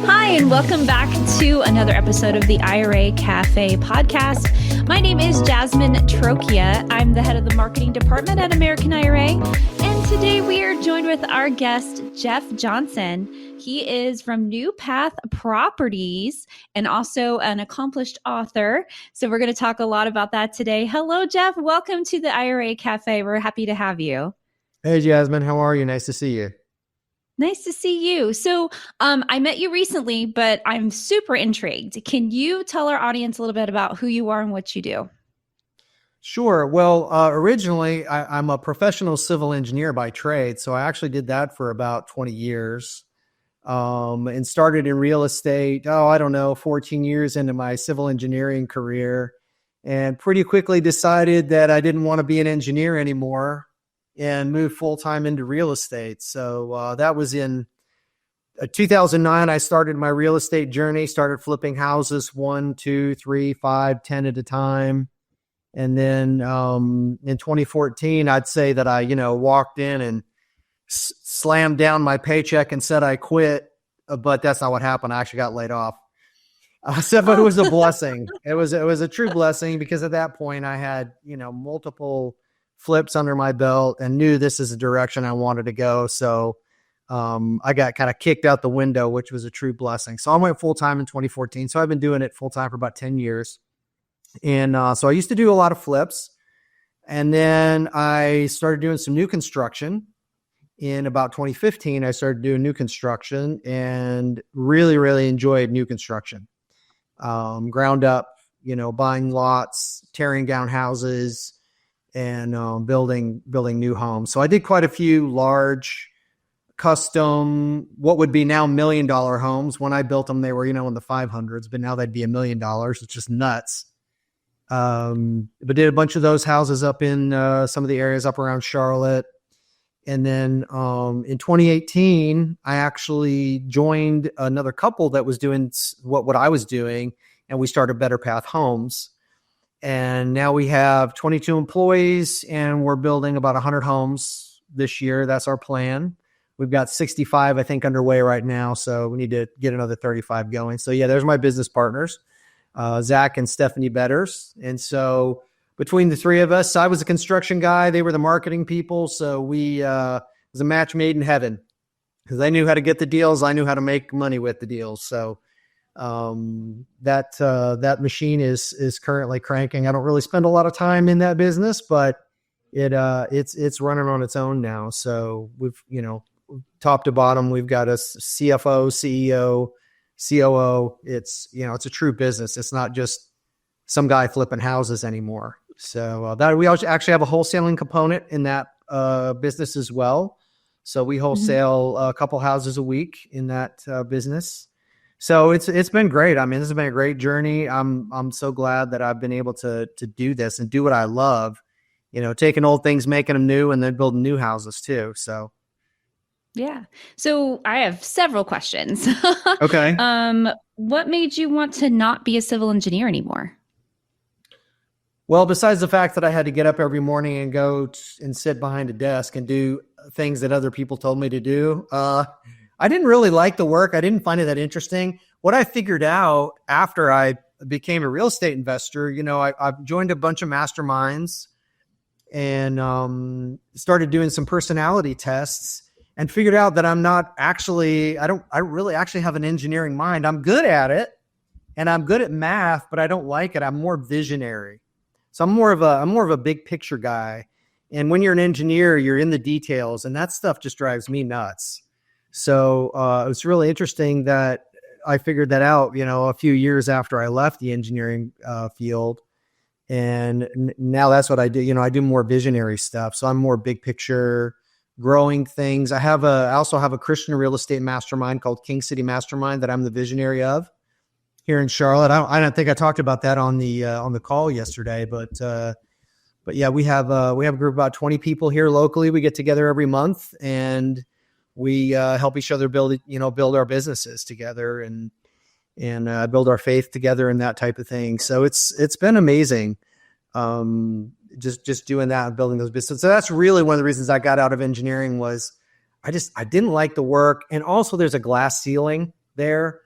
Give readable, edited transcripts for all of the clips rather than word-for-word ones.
Hi, and welcome back to another episode of the IRA Cafe podcast. My name is Jasmine Trocchia. I'm the head of the marketing department at American IRA. And today we are joined with our guest, Jeff Johnson. He is from New Path Properties and also an accomplished author. So we're going to talk a lot about that today. Hello, Jeff. Welcome to the IRA Cafe. We're happy to have you. Hey, Jasmine. How are you? Nice to see you. Nice to see you. So I met you recently, but I'm super intrigued. Can you tell our audience a little bit about who you are and what you do? Sure. Well, originally, I'm a professional civil engineer by trade. So I actually did that for about 20 years and started in real estate, 14 years into my civil engineering career, and pretty quickly decided that I didn't want to be an engineer anymore and moved full-time into real estate. So that was in 2009. I started my real estate journey, started flipping houses 1, 2, 3, 5, 10 at a time. And then in 2014, I'd say that I, walked in and slammed down my paycheck and said I quit. But that's not what happened. I actually got laid off. But it was a blessing. It was a true blessing, because at that point I had, multiple flips under my belt and knew this is the direction I wanted to go. So I got kind of kicked out the window, which was a true blessing. So I went full-time in 2014. So I've been doing it full-time for about 10 years. And so I used to do a lot of flips. And then I started doing some new construction. In about 2015, I started doing new construction and really, really enjoyed new construction. Ground up, buying lots, tearing down houses, and building new homes. So I did quite a few large custom, what would be now $1 million homes. When I built them, they were, in the 500s, but now they'd be $1 million. It's just nuts. But did a bunch of those houses up in some of the areas up around Charlotte. And then in 2018, I actually joined another couple that was doing what I was doing, and we started Better Path Homes. And now we have 22 employees, and we're building about 100 homes this year. That's our plan. We've got 65, I think, underway right now. So we need to get another 35 going. So yeah, there's my business partners, Zach and Stephanie Betters. And so between the three of us, I was a construction guy. They were the marketing people. So it was a match made in heaven, because they knew how to get the deals. I knew how to make money with the deals. So that machine is currently cranking. I don't really spend a lot of time in that business, but it's running on its own now. So we've, top to bottom, we've got a CFO, CEO, COO. It's a true business. It's not just some guy flipping houses anymore. So that we actually have a wholesaling component in that business as well. So we wholesale a couple houses a week in that business. So it's been great. I mean, this has been a great journey. I'm so glad that I've been able to do this and do what I love, taking old things, making them new, and then building new houses too. So. Yeah. So I have several questions. Okay. What made you want to not be a civil engineer anymore? Well, besides the fact that I had to get up every morning and go and sit behind a desk and do things that other people told me to do, I didn't really like the work. I didn't find it that interesting. What I figured out after I became a real estate investor, I've joined a bunch of masterminds and started doing some personality tests and figured out that I'm not actually, I don't really actually have an engineering mind. I'm good at it and I'm good at math, but I don't like it. I'm more visionary. So I'm more of a big picture guy. And when you're an engineer, you're in the details, and that stuff just drives me nuts. So it was really interesting that I figured that out, a few years after I left the engineering field. And now that's what I do. I do more visionary stuff. So I'm more big picture, growing things. I also have a Christian real estate mastermind called King City Mastermind that I'm the visionary of here in Charlotte. I don't think I talked about that on the call yesterday, but yeah, we have a group of about 20 people here locally. We get together every month and we help each other build our businesses together and build our faith together and that type of thing. So it's been amazing. just doing that and building those businesses. So that's really one of the reasons I got out of engineering was I didn't like the work. And also there's a glass ceiling there.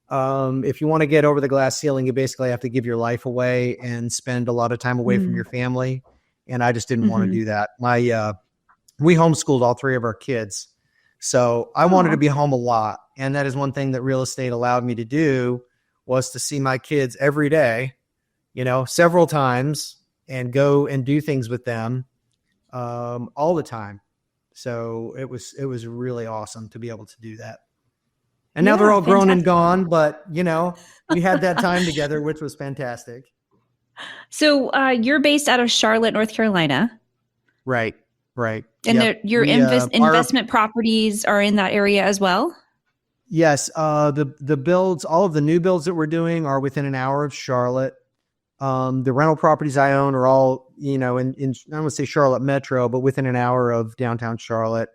If you want to get over the glass ceiling, you basically have to give your life away and spend a lot of time away from your family. And I just didn't want to do that. We homeschooled all 3 of our kids. So I wanted to be home a lot. And that is one thing that real estate allowed me to do, was to see my kids every day, several times, and go and do things with them all the time. So it was really awesome to be able to do that. And now they're all grown and gone, but we had that time together, which was fantastic. So you're based out of Charlotte, North Carolina. Right. And your investment properties are in that area as well? Yes. The builds, all of the new builds that we're doing are within an hour of Charlotte. The rental properties I own are all, in I don't want to say Charlotte Metro, but within an hour of downtown Charlotte.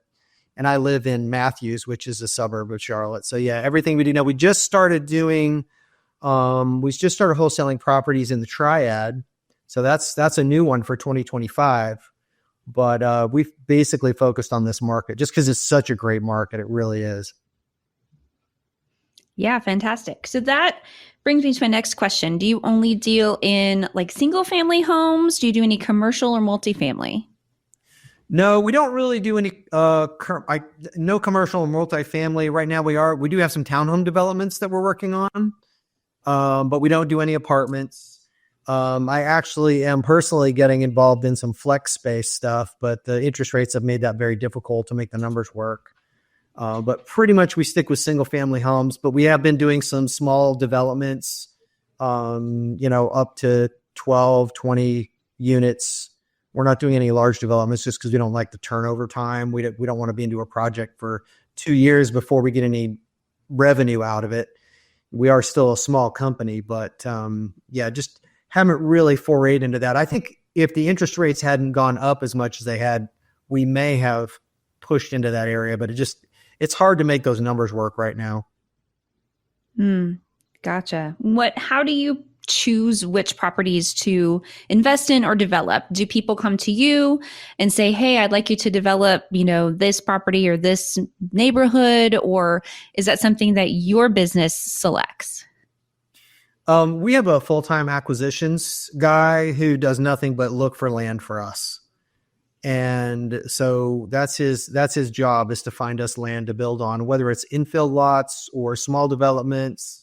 And I live in Matthews, which is a suburb of Charlotte. So yeah, everything we do now, we just started wholesaling properties in the Triad. So that's a new one for 2025. But we've basically focused on this market just because it's such a great market. It really is. Yeah, fantastic. So that brings me to my next question. Do you only deal in like single family homes? Do you do any commercial or multifamily? No, we don't really do any no commercial or multifamily. Right now we do have some townhome developments that we're working on, but we don't do any apartments. I actually am personally getting involved in some flex space stuff, but the interest rates have made that very difficult to make the numbers work. But pretty much we stick with single family homes, but we have been doing some small developments, up to 12, 20 units. We're not doing any large developments just because we don't like the turnover time. We don't want to be into a project for 2 years before we get any revenue out of it. We are still a small company, but just haven't really forayed into that. I think if the interest rates hadn't gone up as much as they had, we may have pushed into that area, but it's hard to make those numbers work right now. Gotcha. How do you choose which properties to invest in or develop? Do people come to you and say, hey, I'd like you to develop, this property or this neighborhood, or is that something that your business selects? We have a full-time acquisitions guy who does nothing but look for land for us. And so that's his job, is to find us land to build on, whether it's infill lots or small developments.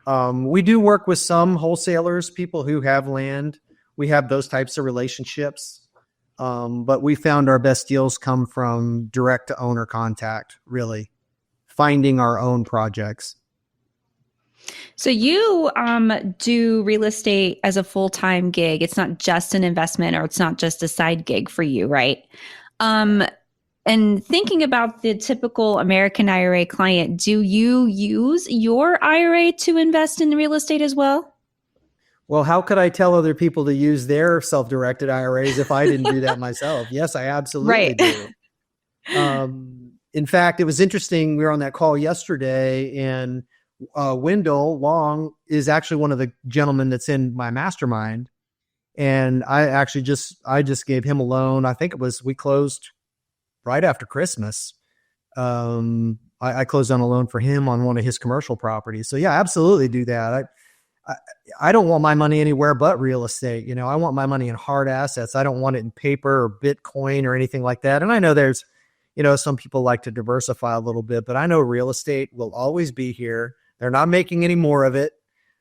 We do work with some wholesalers, people who have land. We have those types of relationships. But we found our best deals come from direct to owner contact, really finding our own projects. So you do real estate as a full-time gig. It's not just an investment, or it's not just a side gig for you, right? And thinking about the typical American IRA client, do you use your IRA to invest in real estate as well? Well, how could I tell other people to use their self-directed IRAs if I didn't do that myself? Yes, I absolutely do. In fact, it was interesting. We were on that call yesterday, and Wendell Long is actually one of the gentlemen that's in my mastermind. And I just gave him a loan. I think we closed right after Christmas. I closed on a loan for him on one of his commercial properties. So yeah, absolutely do that. I don't want my money anywhere but real estate. I want my money in hard assets. I don't want it in paper or Bitcoin or anything like that. And I know there's, some people like to diversify a little bit, but I know real estate will always be here. They're not making any more of it.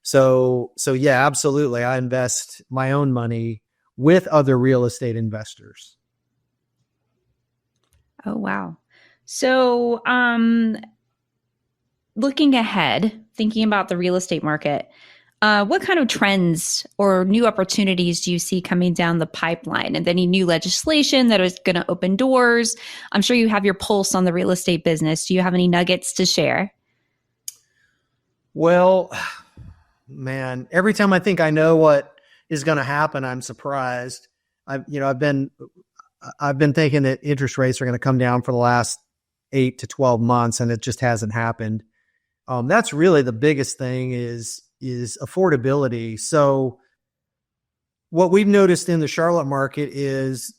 So yeah, absolutely. I invest my own money with other real estate investors. Oh, wow. So, looking ahead, thinking about the real estate market, what kind of trends or new opportunities do you see coming down the pipeline? And any new legislation that is going to open doors? I'm sure you have your pulse on the real estate business. Do you have any nuggets to share? Well, man, every time I think I know what is going to happen, I'm surprised. I've been thinking that interest rates are going to come down for the last 8 to 12 months, and it just hasn't happened. That's really the biggest thing is affordability. So what we've noticed in the Charlotte market is,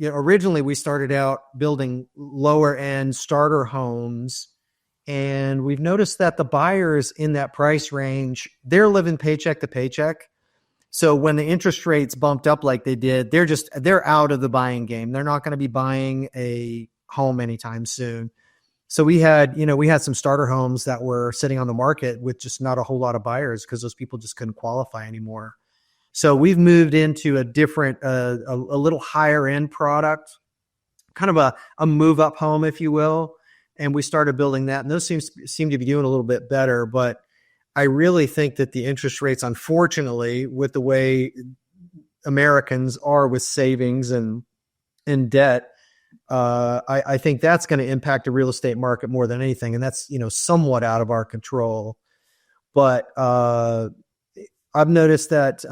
originally we started out building lower end starter homes, and we've noticed that the buyers in that price range, they're living paycheck to paycheck. So when the interest rates bumped up like they did, they're out of the buying game. They're not going to be buying a home anytime soon. So we had some starter homes that were sitting on the market with just not a whole lot of buyers because those people just couldn't qualify anymore. So we've moved into a different, a little higher end product, kind of a move up home, if you will. And we started building that, and those seem to be doing a little bit better. But I really think that the interest rates, unfortunately, with the way Americans are with savings and debt, I think that's going to impact the real estate market more than anything. And that's, somewhat out of our control. But I've noticed that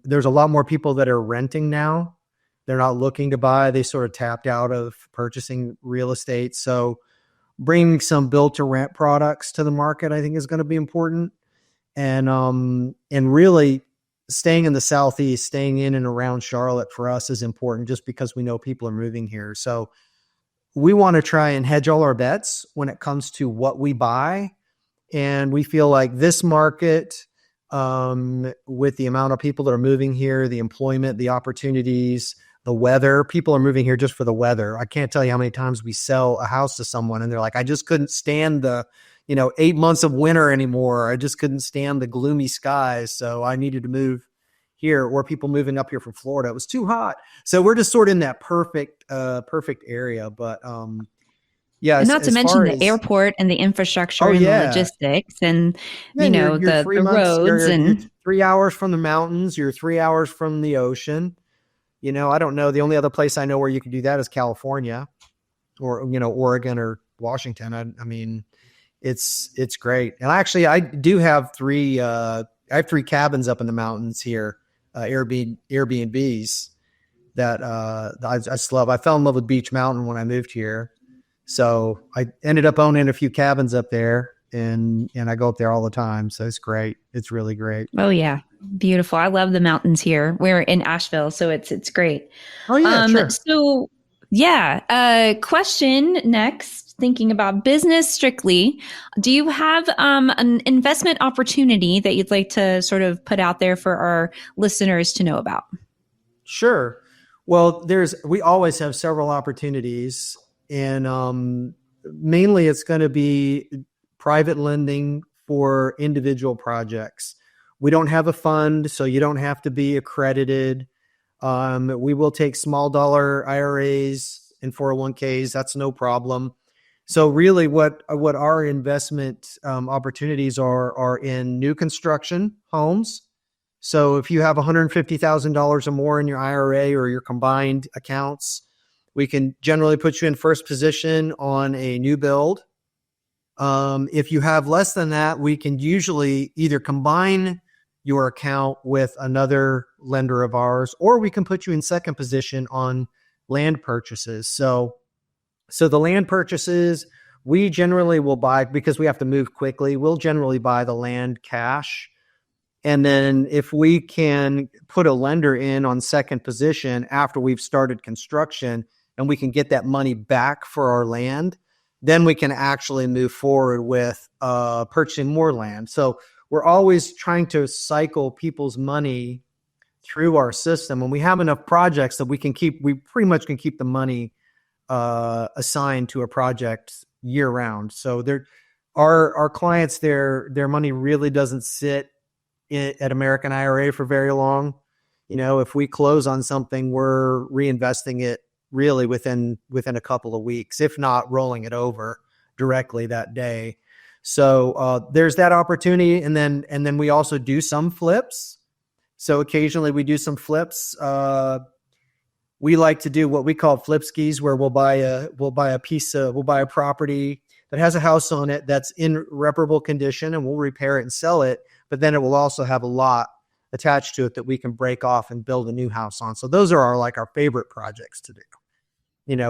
there's a lot more people that are renting now. They're not looking to buy. They sort of tapped out of purchasing real estate. So bringing some built to rent products to the market, I think, is going to be important. And really staying in the Southeast, staying in and around Charlotte for us is important just because we know people are moving here. So we want to try and hedge all our bets when it comes to what we buy. And we feel like this market, with the amount of people that are moving here, the employment, the opportunities, the weather, people are moving here just for the weather. I can't tell you how many times we sell a house to someone and they're like, I just couldn't stand the 8 months of winter anymore. I just couldn't stand the gloomy skies. So I needed to move here, or people moving up here from Florida. It was too hot. So we're just sort of in that perfect area. But, yeah. And not to mention the airport and the infrastructure and the logistics and, you're the roads. You're 3 hours from the mountains. You're 3 hours from the ocean. I don't know. The only other place I know where you can do that is California or, Oregon or Washington. I mean, it's great. And actually, I do have three cabins up in the mountains here, Airbnbs that I just love. I fell in love with Beach Mountain when I moved here. So I ended up owning a few cabins up there, and I go up there all the time. So it's great. It's really great. Oh yeah. Beautiful. I love the mountains here. We're in Asheville, so it's great. Oh yeah. Sure. So yeah, question next, thinking about business strictly. Do you have an investment opportunity that you'd like to sort of put out there for our listeners to know about? Sure. Well, we always have several opportunities. And mainly it's going to be private lending for individual projects. We don't have a fund, so you don't have to be accredited. We will take small dollar IRAs and 401ks. That's no problem. So really what our investment opportunities are in new construction homes. So if you have $150,000 or more in your IRA or your combined accounts, we can generally put you in first position on a new build. If you have less than that, we can usually either combine your account with another lender of ours, or we can put you in second position on land purchases. So the land purchases, we generally will buy, because we have to move quickly, we'll generally buy the land cash. And then if we can put a lender in on second position after we've started construction, and we can get that money back for our land, then we can actually move forward with purchasing more land. So we're always trying to cycle people's money through our system. When we have enough projects that we pretty much can keep the money assigned to a project year round. So our clients, their money really doesn't sit at American IRA for very long. If we close on something, we're reinvesting it really within a couple of weeks, if not rolling it over directly that day. So there's that opportunity. And then we also do some flips. So occasionally we do some flips. We like to do what we call flip skis, where we'll buy a property that has a house on it that's in reparable condition, and we'll repair it and sell it. But then it will also have a lot attached to it that we can break off and build a new house on. So those are our favorite projects to do,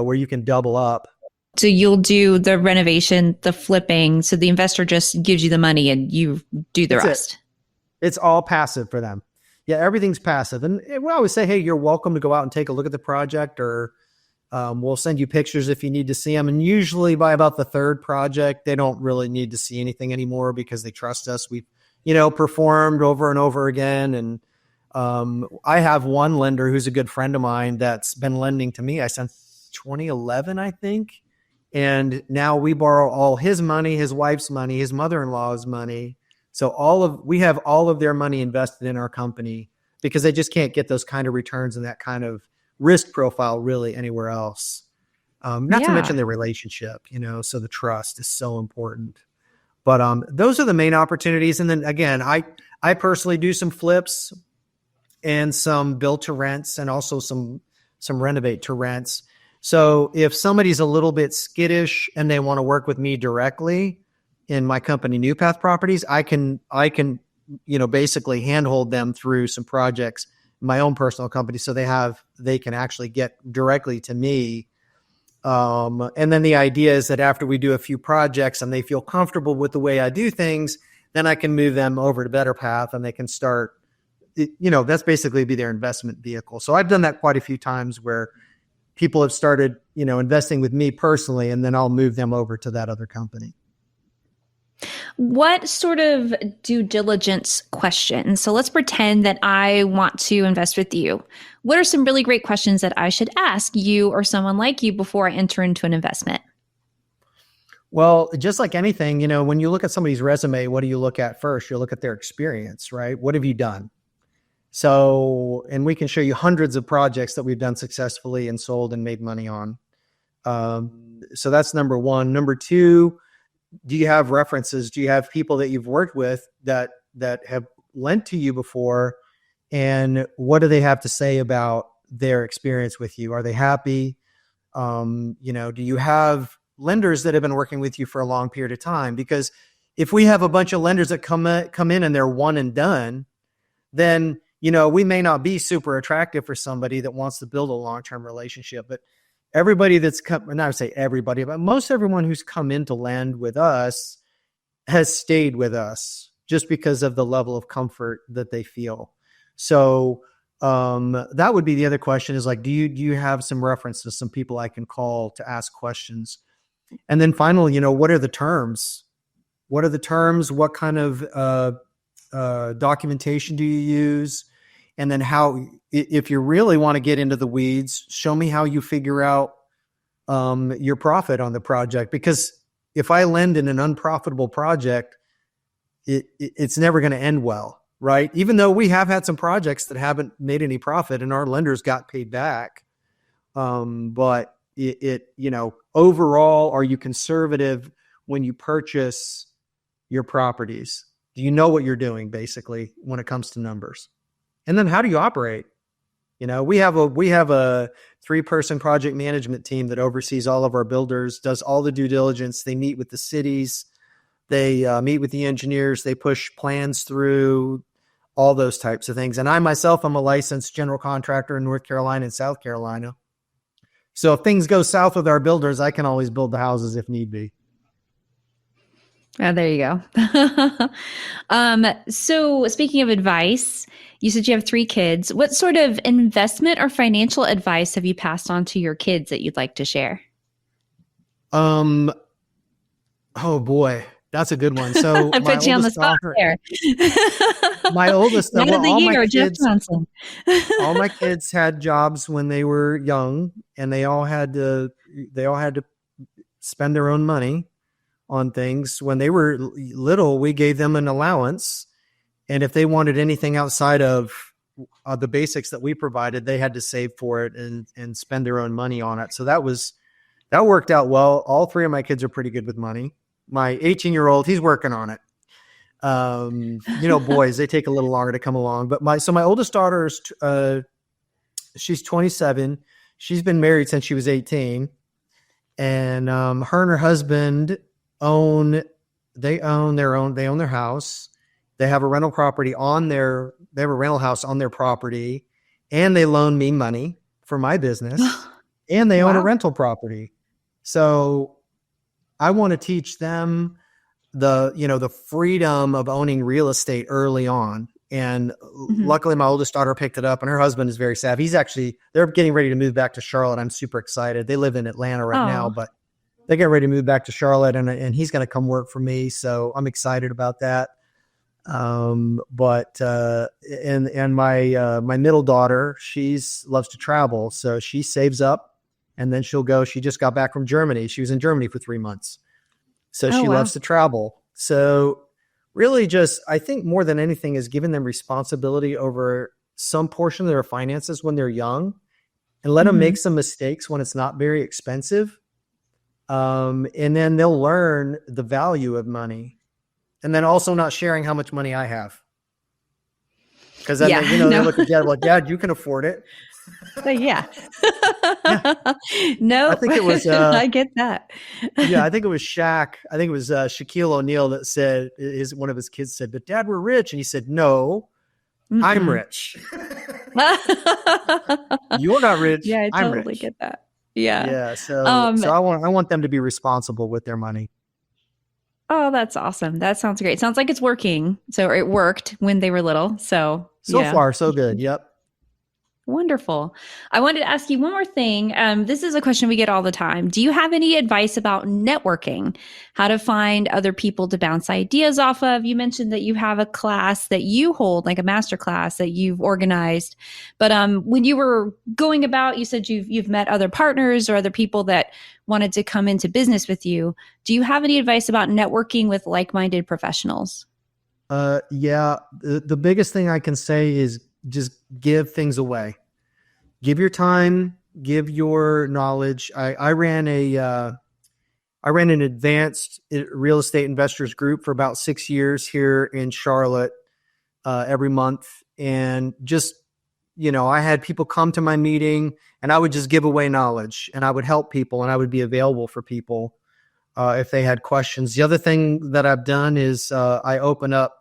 where you can double up. So you'll do the renovation, the flipping. So the investor just gives you the money and you do the rest. It's all passive for them. Yeah, everything's passive. And we always say, hey, you're welcome to go out and take a look at the project, or we'll send you pictures if you need to see them. And usually by about the third project, they don't really need to see anything anymore because they trust us. We've, performed over and over again. And I have one lender who's a good friend of mine that's been lending to me since 2011, I think. And now we borrow all his money, his wife's money, his mother-in-law's money. So we have all of their money invested in our company because they just can't get those kind of returns and that kind of risk profile really anywhere else. Not to mention the relationship, so the trust is so important. But those are the main opportunities. And then again, I personally do some flips and some build to rents and also some renovate to rents. So if somebody's a little bit skittish and they want to work with me directly in my company, New Path Properties, I can, basically handhold them through some projects in my own personal company. So they can actually get directly to me. And then the idea is that after we do a few projects and they feel comfortable with the way I do things, then I can move them over to Better Path and they can start, that's basically be their investment vehicle. So I've done that quite a few times where people have started, investing with me personally, and then I'll move them over to that other company. What sort of due diligence questions? So let's pretend that I want to invest with you. What are some really great questions that I should ask you or someone like you before I enter into an investment? Well, just like anything, when you look at somebody's resume, what do you look at first? You look at their experience, right? What have you done? So, and we can show you hundreds of projects that we've done successfully and sold and made money on. So that's number one. Number two, do you have references? Do you have people that you've worked with that have lent to you before? And what do they have to say about their experience with you? Are they happy? Do you have lenders that have been working with you for a long period of time? Because if we have a bunch of lenders that come in and they're one and done, then we may not be super attractive for somebody that wants to build a long-term relationship. But everybody that's come, not to say everybody, but most everyone who's come in to land with us has stayed with us just because of the level of comfort that they feel. So that would be the other question is like, do you have some references, some people I can call to ask questions? And then finally, what are the terms? What are the terms? What kind of documentation do you use? And then if you really want to get into the weeds, show me how you figure out your profit on the project. Because if I lend in an unprofitable project, it's never going to end well, right? Even though we have had some projects that haven't made any profit and our lenders got paid back. But overall, are you conservative when you purchase your properties? Do you know what you're doing basically when it comes to numbers? And then how do you operate? We have a 3-person project management team that oversees all of our builders, does all the due diligence. They meet with the cities, they meet with the engineers, they push plans through, all those types of things. And I myself am a licensed general contractor in North Carolina and South Carolina. So if things go south with our builders, I can always build the houses if need be. Oh, there you go. So speaking of advice, you said you have 3 kids. What sort of investment or financial advice have you passed on to your kids that you'd like to share? Oh boy, that's a good one. So I put you on the spot there. My oldest, Man of the year, Jeff Johnson. All my kids had jobs when they were young, and they all had to spend their own money on things. When they were little, we gave them an allowance. And if they wanted anything outside of the basics that we provided, they had to save for it and spend their own money on it. So that worked out well. All 3 of my kids are pretty good with money. My 18-year-old, he's working on it. Boys, they take a little longer to come along. But my oldest daughter is, she's 27. She's been married since she was 18. And her and her husband own their house. They have a rental property they have a rental house on their property, and they loan me money for my business, and they own a rental property. So I want to teach them the freedom of owning real estate early on. And Mhm. luckily my oldest daughter picked it up, and her husband is very savvy. They're getting ready to move back to Charlotte. I'm super excited. They live in Atlanta right now, Oh, but they get ready to move back to Charlotte, and he's going to come work for me. So I'm excited about that. But and my middle daughter, loves to travel. So she saves up and then she'll go. She just got back from Germany. She was in Germany for 3 months. So oh she wow. loves to travel. So really just, I think more than anything is giving them responsibility over some portion of their finances when they're young, and let them Mhm. make some mistakes when it's not very expensive. And then they'll learn the value of money, and then also not sharing how much money I have. Cause then Yeah, they no. look at dad, well, dad, you can afford it. Yeah. Yeah. I Nope. think it was, I get that. yeah, I think it was Shaq. I think it was Shaquille O'Neal that said, one of his kids said, but dad, we're rich. And he said, no, I'm Mm-mm. rich. You're not rich. Yeah, I I'm totally rich. get that. Yeah. Yeah. So, Um, I want them to be responsible with their money. oh, that's awesome. That sounds great. Sounds like it's working. So it worked when they were little. So So yeah. far, so good. Yep. Wonderful. I wanted to ask you one more thing. This is a question we get all the time. Do you have any advice about networking? How to find other people to bounce ideas off of? You mentioned that you have a class that you hold, like a master class that you've organized. But when you were going about, you said you've met other partners or other people that wanted to come into business with you. Do you have any advice about networking with like-minded professionals? Yeah. The biggest thing I can say is just give things away. Give your time, give your knowledge. I ran an advanced real estate investors group for about 6 years here in Charlotte, every month. And just, I had people come to my meeting, and I would just give away knowledge, and I would help people, and I would be available for people if they had questions. The other thing that I've done is I open up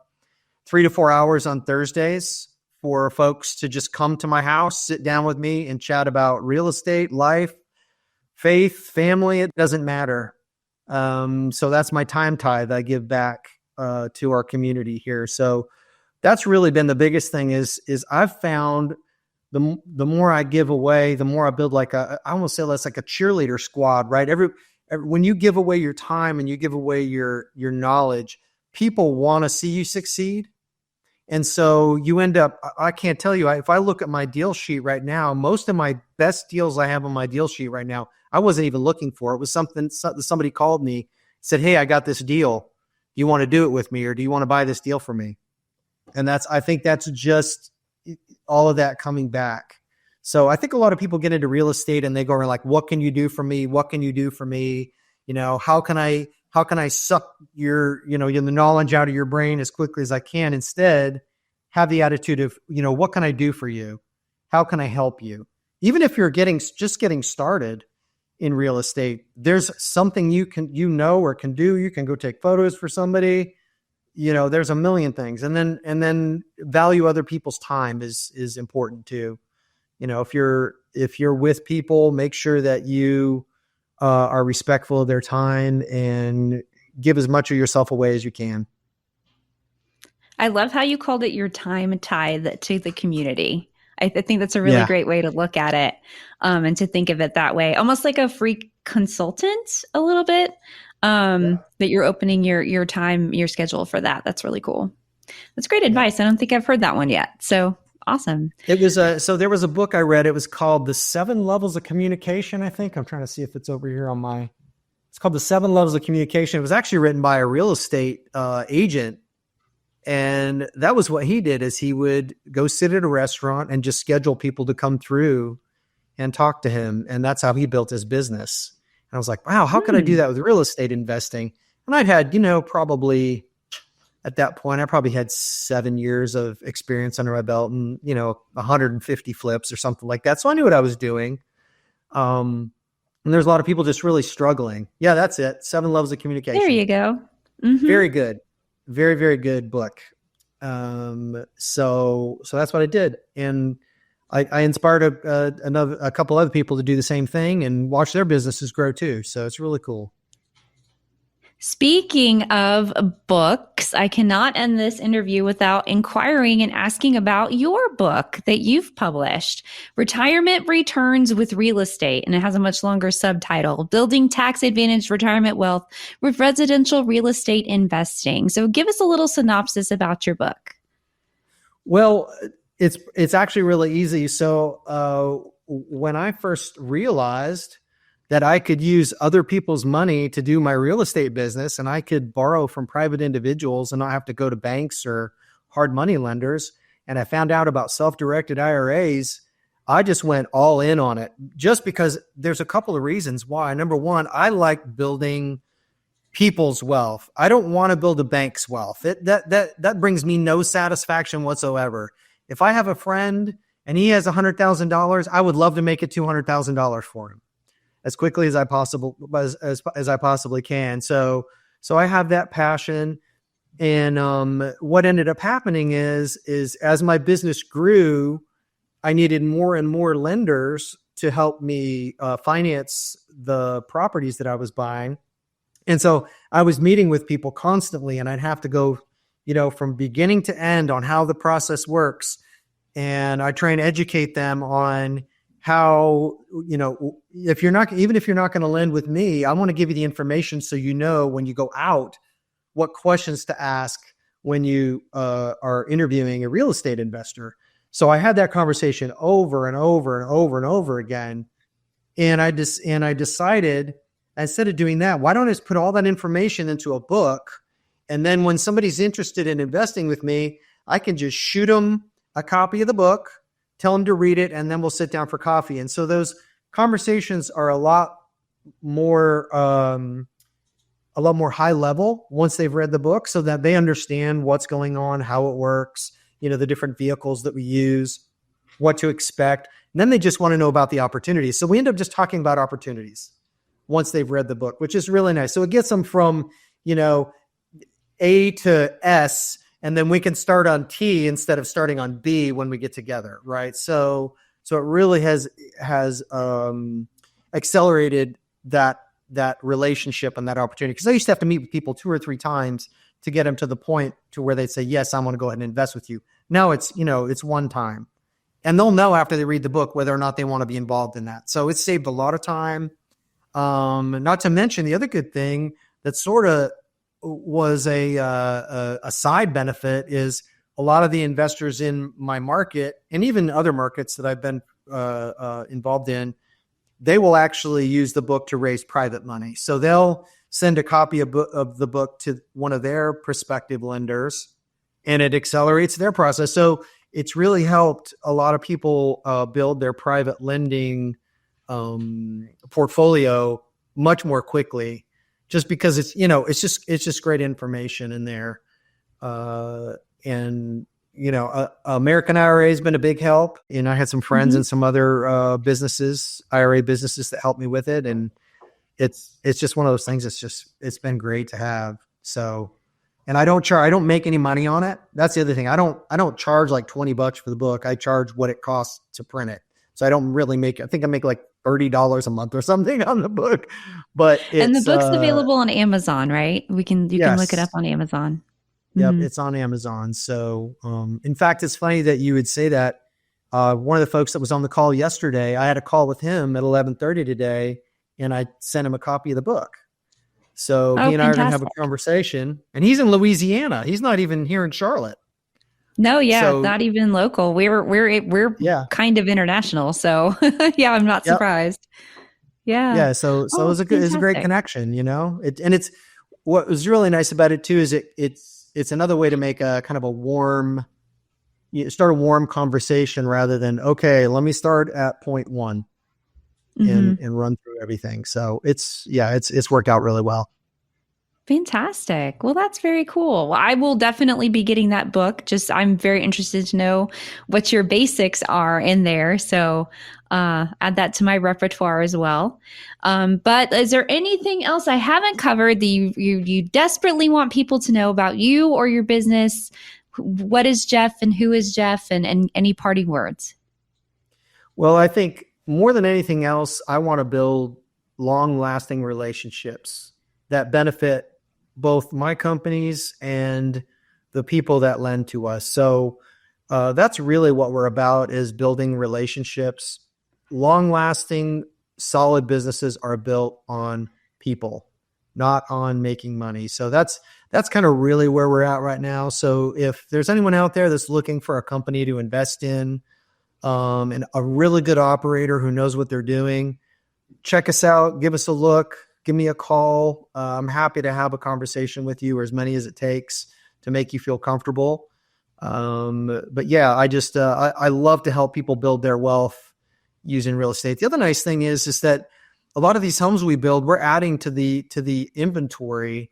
3 to 4 hours on Thursdays for folks to just come to my house, sit down with me, and chat about real estate, life, faith, family. It doesn't matter. So that's my time tithe I give back to our community here. So that's really been the biggest thing is I've found the more I give away, the more I build I almost say that's like a cheerleader squad, right? When you give away your time and you give away your knowledge, people want to see you succeed. And so you end up, I can't tell you, if I look at my deal sheet right now, most of my best deals I have on my deal sheet right now, I wasn't even looking for. It was somebody called me, said, hey, I got this deal. Do you want to do it with me, or do you want to buy this deal for me? And I think that's just all of that coming back. So I think a lot of people get into real estate and they go around like, what can you do for me? What can you do for me? How can I suck the knowledge out of your brain as quickly as I can? Instead, have the attitude of, what can I do for you? How can I help you? Even if you're just getting started in real estate, there's something you can, or can do. You can go take photos for somebody. There's a million things. And then value other people's time is important too. If you're with people, make sure that you are respectful of their time and give as much of yourself away as you can. I love how you called it your time tithe to the community. I think that's a really Yeah. great way to look at it, and to think of it that way, almost like a free consultant a little bit, that you're opening your time, your schedule for that. That's really cool. That's great Yeah. advice. I don't think I've heard that one yet. So awesome. It was so there was a book I read. It was called The 7 Levels of Communication. I think I'm trying to see if it's over here it's called The 7 Levels of Communication. It was actually written by a real estate agent. And that was what he did, is he would go sit at a restaurant and just schedule people to come through and talk to him. And that's how he built his business. And I was like, wow, how could I do that with real estate investing? And I'd had, probably at that point, I probably had 7 years of experience under my belt and, 150 flips or something like that. So I knew what I was doing. And there's a lot of people just really struggling. Yeah, that's it. 7 Levels of Communication. There you go. Mm-hmm. Very good. Very, very good book. So that's what I did. And I inspired a couple other people to do the same thing and watch their businesses grow too. So it's really cool. Speaking of books, I cannot end this interview without inquiring and asking about your book that you've published, Retirement Returns with Real Estate. And it has a much longer subtitle, Building Tax Advantaged Retirement Wealth with Residential Real Estate Investing. So give us a little synopsis about your book. Well, it's actually really easy. So when I first realized that I could use other people's money to do my real estate business, and I could borrow from private individuals and not have to go to banks or hard money lenders, and I found out about self-directed IRAs, I just went all in on it, just because there's a couple of reasons why. Number one, I like building people's wealth. I don't want to build a bank's wealth. That brings me no satisfaction whatsoever. If I have a friend and he has $100,000, I would love to make it $200,000 for him as quickly as I possibly can. So I have that passion. And what ended up happening is as my business grew, I needed more and more lenders to help me finance the properties that I was buying. And so I was meeting with people constantly, and I'd have to go, from beginning to end on how the process works. And I try and educate them on how, even if you're not going to lend with me, I want to give you the information so when you go out, what questions to ask when you are interviewing a real estate investor. So I had that conversation over and over and over and over again. And I decided, instead of doing that, why don't I just put all that information into a book? And then when somebody's interested in investing with me, I can just shoot them a copy of the book, tell them to read it, and then we'll sit down for coffee. And so those conversations are a lot more high level once they've read the book, so that they understand what's going on, how it works, the different vehicles that we use, what to expect. And then they just want to know about the opportunities. So we end up just talking about opportunities once they've read the book, which is really nice. So it gets them from, A to S, and then we can start on T instead of starting on B when we get together, right? So it really has accelerated that relationship and that opportunity. Because I used to have to meet with people 2 or 3 times to get them to the point to where they'd say, yes, I want to go ahead and invest with you. Now it's one time. And they'll know after they read the book whether or not they want to be involved in that. So it's saved a lot of time. Not to mention the other good thing that sort of was a side benefit is a lot of the investors in my market, and even other markets that I've been involved in, they will actually use the book to raise private money. So they'll send a copy of the book to one of their prospective lenders, and it accelerates their process. So it's really helped a lot of people build their private lending portfolio much more quickly, just because it's just great information in there. American IRA has been a big help. And I had some friends and some other IRA businesses that helped me with it. And it's just one of those things. It's been great to have. So, and I don't make any money on it. That's the other thing. I don't charge like $20 for the book. I charge what it costs to print it. So I don't really I think I make like $30 a month or something on the book, but and the book's available on Amazon, right? You can look it up on Amazon. Yep. It's on Amazon. So, in fact, it's funny that you would say that. One of the folks that was on the call yesterday, I had a call with him at 11:30 today, and I sent him a copy of the book. So he and I are going to have a conversation, and he's in Louisiana. He's not even here in Charlotte. No, not even local. We're kind of international. So yeah, I'm not surprised. Yeah. Yeah. So it's a great connection, it's what was really nice about it too, is it's another way to make a kind of a warm conversation rather than, okay, let me start at point 1 and run through everything. So it's worked out really well. Fantastic. Well, that's very cool. Well, I will definitely be getting that book. I'm very interested to know what your basics are in there. So add that to my repertoire as well. But is there anything else I haven't covered that you desperately want people to know about you or your business? What is Jeff and who is Jeff, and any parting words? Well, I think more than anything else, I want to build long-lasting relationships that benefit both my companies and the people that lend to us. So that's really what we're about, is building relationships. Long-lasting, solid businesses are built on people, not on making money. So that's kind of really where we're at right now. So if there's anyone out there that's looking for a company to invest in, and a really good operator who knows what they're doing, check us out, give us a look, give me a call. I'm happy to have a conversation with you, or as many as it takes to make you feel comfortable. But yeah, I love to help people build their wealth using real estate. The other nice thing is that a lot of these homes we build, we're adding to the inventory.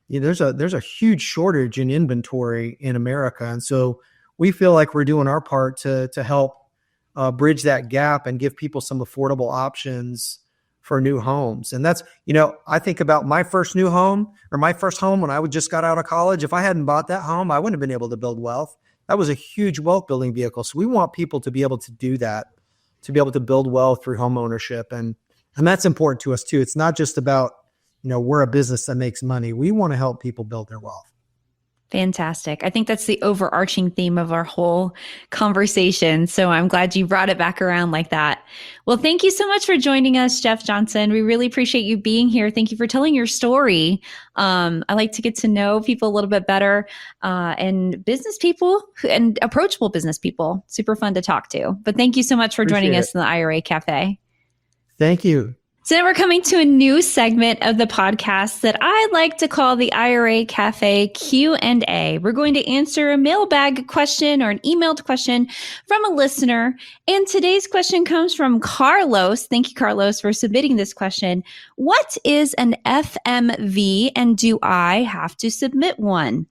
There's a huge shortage in inventory in America. And so we feel like we're doing our part to help bridge that gap and give people some affordable options for new homes. And that's, I think about my first new home, or my first home when I just got out of college. If I hadn't bought that home, I wouldn't have been able to build wealth. That was a huge wealth building vehicle. So we want people to be able to do that, to be able to build wealth through home ownership. And that's important to us too. It's not just about, we're a business that makes money. We want to help people build their wealth. Fantastic. I think that's the overarching theme of our whole conversation. So I'm glad you brought it back around like that. Well, thank you so much for joining us, Jeff Johnson. We really appreciate you being here. Thank you for telling your story. I like to get to know people a little bit better, and business people and approachable business people. Super fun to talk to. But thank you so much for joining us in the IRA Cafe. Thank you. So now we're coming to a new segment of the podcast that I like to call the IRA Cafe Q&A. We're going to answer a mailbag question or an emailed question from a listener. And today's question comes from Carlos. Thank you, Carlos, for submitting this question. What is an FMV, and do I have to submit one?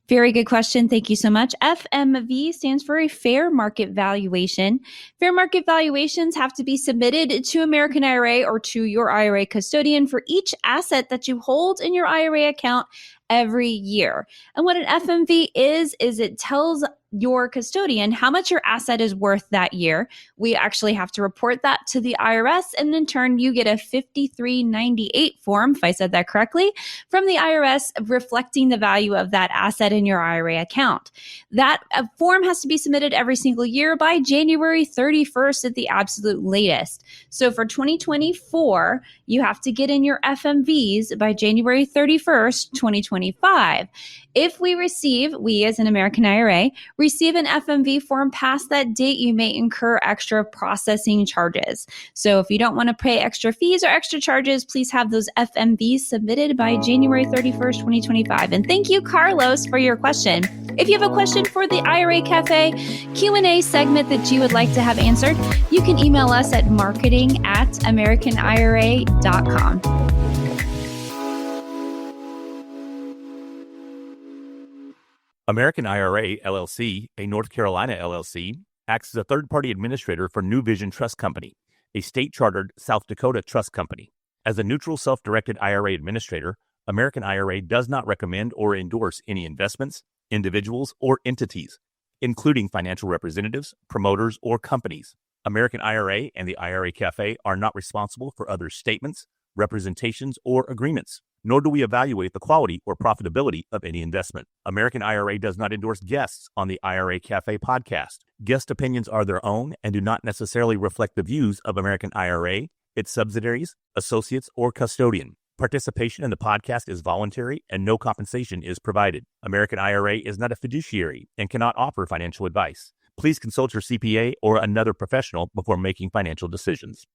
Very good question. Thank you so much. FMV stands for a fair market valuation. Fair market valuations have to be submitted to American IRA or to your IRA custodian for each asset that you hold in your IRA account every year. And what an FMV is it tells your custodian how much your asset is worth that year. We actually have to report that to the IRS, and in turn, you get a 5398 form, if I said that correctly, from the IRS reflecting the value of that asset in your IRA account. That form has to be submitted every single year by January 31st at the absolute latest. So for 2024, you have to get in your FMVs by January 31st, 2025. If we as an American IRA, receive an FMV form past that date, you may incur extra processing charges. So if you don't want to pay extra fees or extra charges, please have those FMVs submitted by January 31st, 2025. And thank you, Carlos, for your question. If you have a question for the IRA Cafe Q&A segment that you would like to have answered, you can email us at marketing@americanira.com. American IRA, LLC, a North Carolina LLC, acts as a third-party administrator for New Vision Trust Company, a state-chartered South Dakota trust company. As a neutral self-directed IRA administrator, American IRA does not recommend or endorse any investments, individuals, or entities, including financial representatives, promoters, or companies. American IRA and the IRA Cafe are not responsible for other statements, representations, or agreements, nor do we evaluate the quality or profitability of any investment. American IRA does not endorse guests on the IRA Cafe podcast. Guest opinions are their own and do not necessarily reflect the views of American IRA, its subsidiaries, associates, or custodian. Participation in the podcast is voluntary and no compensation is provided. American IRA is not a fiduciary and cannot offer financial advice. Please consult your CPA or another professional before making financial decisions.